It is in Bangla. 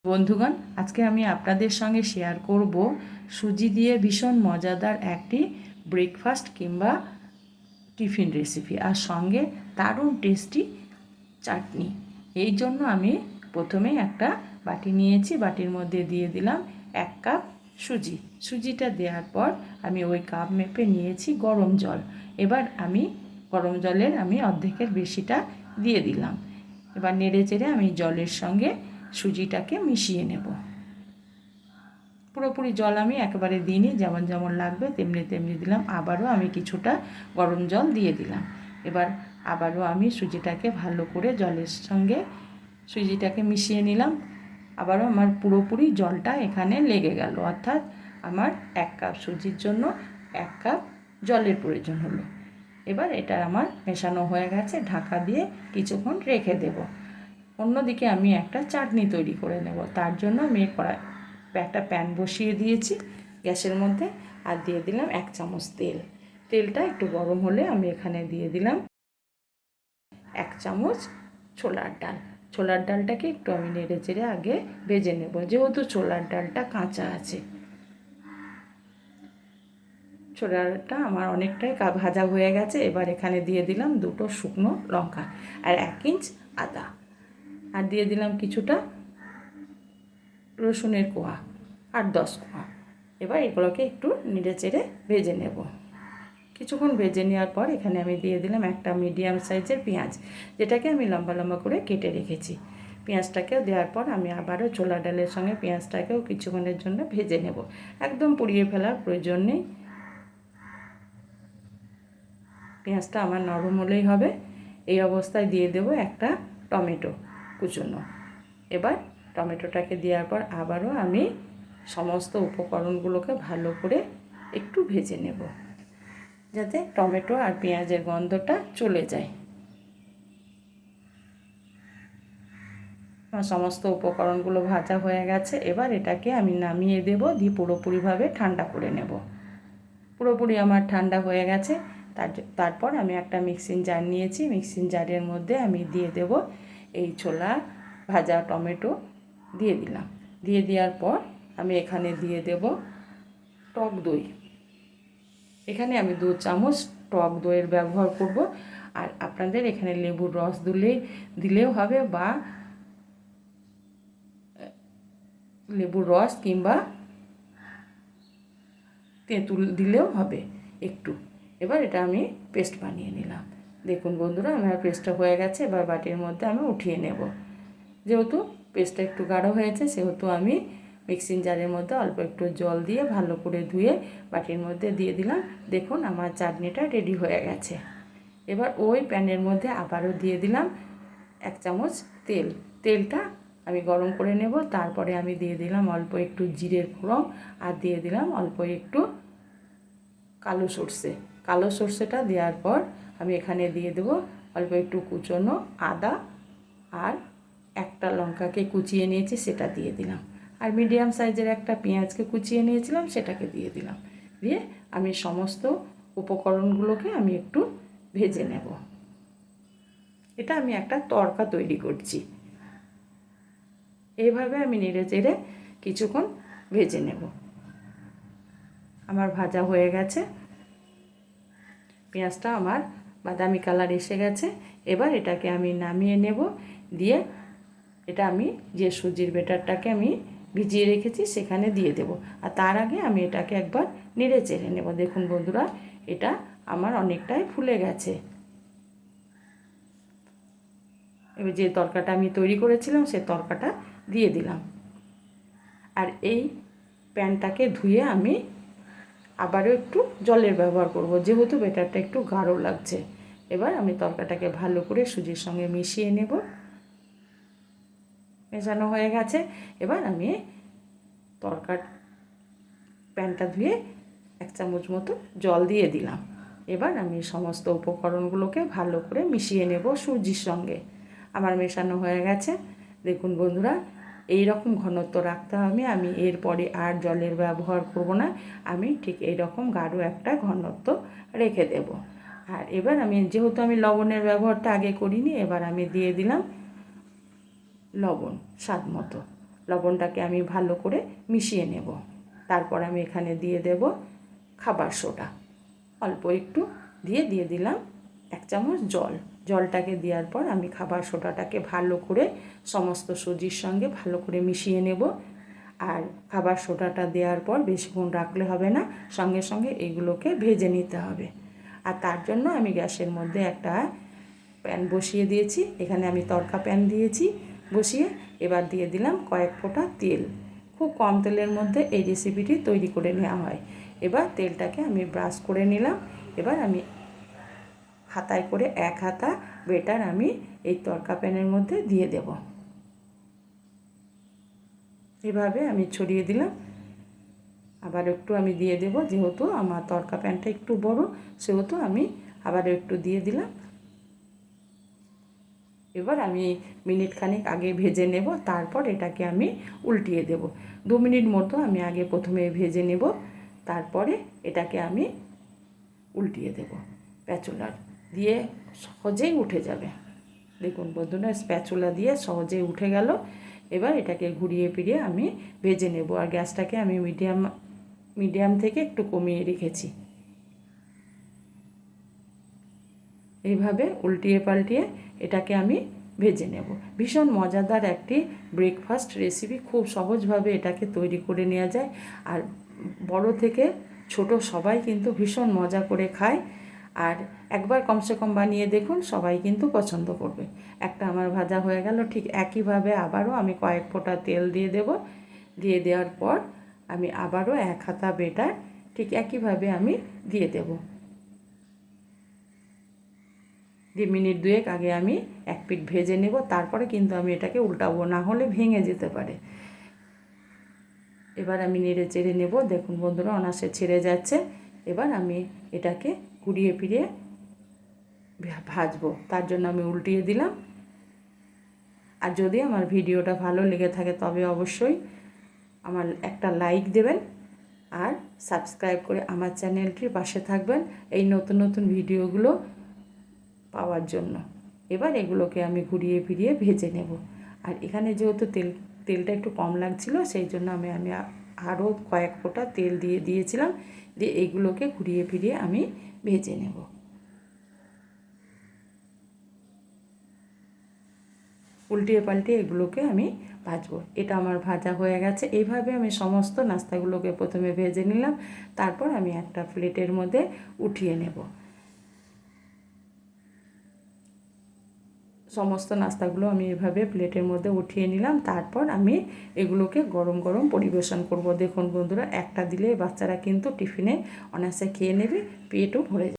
বন্ধুগণ, আজকে আমি আপনাদের সঙ্গে শেয়ার করব সুজি দিয়ে ভীষণ মজাদার একটি ব্রেকফাস্ট কিংবা টিফিন রেসিপি, আর সঙ্গে দারুণ টেস্টি চাটনি। এই জন্য আমি প্রথমে একটা বাটি নিয়েছি, বাটির মধ্যে দিয়ে দিলাম 1 কাপ সুজি। সুজিটা দেওয়ার পর আমি ওই কাপ মেপে নিয়েছি গরম জল। এবার আমি গরম জলের অর্ধেকের বেশিটা দিয়ে দিলাম। এবার নেড়ে চেড়ে আমি জলের সঙ্গে সুজিটাকে মিশিয়ে নেব। পুরোপুরি জল আমি একেবারে দিইনি, যেমন যেমন লাগবে তেমনি তেমনি দিলাম। আবারও আমি কিছুটা গরম জল দিয়ে দিলাম। এবার আবারও আমি সুজিটাকে ভালো করে জলের সঙ্গে সুজিটাকে মিশিয়ে নিলাম। আবারও আমার পুরোপুরি জলটা এখানে লেগে গেল, অর্থাৎ আমার 1 কাপ সুজির জন্য 1 কাপ জলের প্রয়োজন হলো। এবার এটা আমার মেশানো হয়ে গেছে, ঢাকা দিয়ে কিছুক্ষণ রেখে দেব। অন্যদিকে আমি একটা চাটনি তৈরি করে নেব। তার জন্য আমি একটা প্যান বসিয়ে দিয়েছি গ্যাসের মধ্যে, আর দিয়ে দিলাম 1 চামচ তেল। তেলটা একটু গরম হলে আমি এখানে দিয়ে দিলাম 1 চামচ ছোলার ডাল। ছোলার ডালটাকে একটু আমি নেড়ে চেড়ে আগে ভেজে নেব, যেহেতু ছোলার ডালটা কাঁচা আছে। ছোলাটা আমার অনেকটাই ভাজা হয়ে গেছে। এবার এখানে দিয়ে দিলাম 2টো শুকনো লঙ্কা আর 1 ইঞ্চ আদা, আর দিয়ে দিলাম কিছুটা রসুনের কোয়া, 8-10 কোয়া। এবার এগুলোকে একটু নেড়ে চেড়ে ভেজে নেব। কিছুক্ষণ ভেজে নেওয়ার পর এখানে আমি দিয়ে দিলাম একটা মিডিয়াম সাইজের পেঁয়াজ, যেটাকে আমি লম্বা লম্বা করে কেটে রেখেছি। পেঁয়াজটাকেও দেওয়ার পর আমি আবারও ছোলা ডালের সঙ্গে পেঁয়াজটাকেও কিছুক্ষণের জন্য ভেজে নেব। একদম পুড়িয়ে ফেলার প্রয়োজন নেই, পেঁয়াজটা আমার নরম হলেই হবে। এই অবস্থায় দিয়ে দেব একটা টমেটো কুচনো। এবার টমেটোটাকে দেওয়ার পর আবারও আমি সমস্ত উপকরণগুলোকে ভালো করে একটু ভেজে নেব, যাতে টমেটো আর পেঁয়াজের গন্ধটা চলে যায়। আমার সমস্ত উপকরণগুলো ভাজা হয়ে গেছে। এবার এটাকে আমি নামিয়ে দেব, দিয়ে পুরোপুরিভাবে ঠান্ডা করে নেব। পুরোপুরি আমার ঠান্ডা হয়ে গেছে। তারপর আমি একটা মিক্সিং জার নিয়েছি, মিক্সিং জারের মধ্যে আমি দিয়ে দেব এই ছোলা ভাজা টমেটো দিয়ে দিলাম। দিয়ে দেওয়ার পর আমি এখানে দিয়ে দেব টক দই। এখানে আমি 2 চামচ টক দইয়ের ব্যবহার করব, আর আপনাদের এখানে লেবুর রস দিলেও হবে, বা লেবুর রস কিংবা তেঁতুল দিলেও হবে একটু। এবার এটা আমি পেস্ট বানিয়ে নিলাম। দেখুন বন্ধুরা, আমার পেস্টটা হয়ে গেছে। এবার বাটির মধ্যে আমি উঠিয়ে নেব। যেহেতু পেস্টটা একটু গাঢ় হয়েছে, সেহেতু আমি মিক্সিং জারের মধ্যে অল্প একটু জল দিয়ে ভালো করে ধুয়ে বাটির মধ্যে দিয়ে দিলাম। দেখুন আমার চাটনিটা রেডি হয়ে গেছে। এবার ওই প্যানের মধ্যে আবারও দিয়ে দিলাম 1 চামচ তেল। তেলটা আমি গরম করে নেব। তারপরে আমি দিয়ে দিলাম অল্প একটু জিরের ফোড়ন, আর দিয়ে দিলাম অল্প একটু কালো সর্ষে। কালো সর্ষেটা দেওয়ার পর আমি এখানে দিয়ে দেবো অল্প একটু কুচনো আদা, আর একটা লঙ্কাকে কুচিয়ে নিয়েছি সেটা দিয়ে দিলাম, আর মিডিয়াম সাইজের একটা পেঁয়াজকে কুচিয়ে নিয়েছিলাম সেটাকে দিয়ে দিলাম। দিয়ে আমি সমস্ত উপকরণগুলোকে আমি একটু ভেজে নেব। এটা আমি একটা তড়কা তৈরি করছি। এইভাবে আমি নেড়ে চেড়ে কিছুক্ষণ ভেজে নেব। আমার ভাজা হয়ে গেছে, পেঁয়াজটা আমার বাদামি কালার এসে গেছে। এবার এটাকে আমি নামিয়ে নেব। দিয়ে এটা আমি যে সুজির ব্যাটারটাকে আমি ভিজিয়ে রেখেছি সেখানে দিয়ে দেব, আর তার আগে আমি এটাকে একবার নেড়ে চেড়ে নেব। দেখুন বন্ধুরা, এটা আমার অনেকটাই ফুলে গেছে। এবার যে তরকাটা আমি তৈরি করেছিলাম সে তরকাটা দিয়ে দিলাম, আর এই প্যানটাকে ধুয়ে আমি আবারও একটু জলের ব্যবহার করব, যেহেতু ব্যাটারটা একটু গাঢ় লাগছে। এবার আমি তরকাটাকে ভালো করে সুজির সঙ্গে মিশিয়ে নেব। মেশানো হয়ে গেছে। এবার আমি প্যানটা ধুয়ে 1 চামচ মতো জল দিয়ে দিলাম। এবার আমি সমস্ত উপকরণগুলোকে ভালো করে মিশিয়ে নেব সুজির সঙ্গে। আমার মেশানো হয়ে গেছে। দেখুন বন্ধুরা, এই রকম ঘনত্ব রাখতে হবে। আমি এরপরে আর জলের ব্যবহার করব না, আমি ঠিক এই রকম গাঢ় একটা ঘনত্ব রেখে দেব। আর এবার আমি যেহেতু আমি লবণের ব্যবহারটা আগে করিনি, এবার আমি দিয়ে দিলাম লবণ স্বাদ মতো। লবণটাকে আমি ভালো করে মিশিয়ে নেব। তারপর আমি এখানে দিয়ে দেব খাবার সোডা, অল্প একটু দিয়ে দিলাম 1 চামচ জল। জলটাকে দেওয়ার পর আমি খাবার সোডাটাকে ভালো করে সমস্ত সুজির সঙ্গে ভালো করে মিশিয়ে নেব। আর খাবার সোডাটা দেওয়ার পর বেশিক্ষণ রাখলে হবে না, সঙ্গে সঙ্গে এগুলোকে ভেজে নিতে হবে। আর তার জন্য আমি গ্যাসের মধ্যে একটা প্যান বসিয়ে দিয়েছি। এখানে আমি তড়কা প্যান দিয়েছি বসিয়ে। এবার দিয়ে দিলাম কয়েক ফোঁটা তেল। খুব কম তেলের মধ্যে এই রেসিপিটি তৈরি করে নেওয়া হয়। এবার তেলটাকে আমি ব্রাশ করে নিলাম। এবার আমি হাতায় করে 1 হাতা বেটার আমি এই তড়কা প্যানের মধ্যে দিয়ে দেব। এভাবে আমি ছড়িয়ে দিলাম। আবার একটু আমি দিয়ে দেব, যেহেতু আমার তড়কা প্যানটা একটু বড় সেহেতু আমি আবার একটু দিয়ে দিলাম। এবার আমি মিনিট খানিক আগে ভেজে নেব, তারপর এটাকে আমি উল্টিয়ে দেব। 2 মিনিট মতো আমি আগে প্রথমে ভেজে নেব, তারপরে এটাকে আমি উল্টিয়ে দেব। স্প্যাচুলার দিয়ে সহজেই উঠে যাবে। দেখুন বন্ধুরা, স্প্যাচুলা দিয়ে সহজেই উঠে গেল। এবার এটাকে ঘুরিয়ে ফিরিয়ে আমি ভেজে নেব। আর গ্যাসটাকে আমি মিডিয়াম থেকে একটু কমিয়ে রেখেছি। এইভাবে উল্টিয়ে পাল্টিয়ে এটাকে আমি ভেজে নেব। ভীষণ মজাদার একটি ব্রেকফাস্ট রেসিপি, খুব সহজভাবে এটাকে তৈরি করে নেওয়া যায়। আর বড় থেকে ছোট সবাই কিন্তু ভীষণ মজা করে খায়। আর একবার কমসে কম বানিয়ে দেখুন, সবাই কিন্তু পছন্দ করবে। একটা আমার ভাজা হয়ে গেল। ঠিক একইভাবে আবারও আমি কয়েক ফোঁটা তেল দিয়ে দেব। দিয়ে দেওয়ার পর আমি আবারও 1 হাতা বেটার ঠিক একইভাবে আমি দিয়ে দেব। দিয়ে মিনিট 2 আগে আমি 1 পিঠ ভেজে নেব, তারপরে কিন্তু আমি এটাকে উল্টাবো, না হলে ভেঙে যেতে পারে। এবার আমি নেড়ে চেড়ে নেব। দেখুন বন্ধুরা, অনায়াসে ছেড়ে যাচ্ছে। এবার আমি এটাকে ঘুরিয়ে ফিরিয়ে ভাজবো, তার জন্য আমি উল্টিয়ে দিলাম। আর যদি আমার ভিডিওটা ভালো লেগে থাকে তবে অবশ্যই আমার একটা লাইক দেবেন আর সাবস্ক্রাইব করে আমার চ্যানেলটির পাশে থাকবেন এই নতুন নতুন ভিডিওগুলো পাওয়ার জন্য। এবার এগুলোকে আমি ঘুরিয়ে ফিরিয়ে ভেজে নেব। আর এখানে যেহেতু তেলটা একটু কম লাগছিল, সেই জন্য আমি আরও কয়েক ফোঁটা তেল দিয়েছিলাম। দিয়ে এইগুলোকে ঘুরিয়ে ফিরিয়ে আমি ভেজে নেব। উল্টিয়ে পাল্টিয়ে এগুলোকে আমি ভাজবো। এটা আমার ভাজা হয়ে গেছে। এইভাবে আমি সমস্ত নাস্তাগুলোকে প্রথমে ভেজে নিলাম, তারপর আমি একটা প্লেটের মধ্যে উঠিয়ে নেব। সমস্ত নাস্তাগুলো আমি এভাবে প্লেটের মধ্যে উঠিয়ে নিলাম, তারপর আমি এগুলোকে গরম গরম পরিবেশন করব। দেখুন বন্ধুরা, একটা দিলে বাচ্চারা কিন্তু টিফিনে অনায়াসে খেয়ে নেবে, পেটও ভরে যাবে।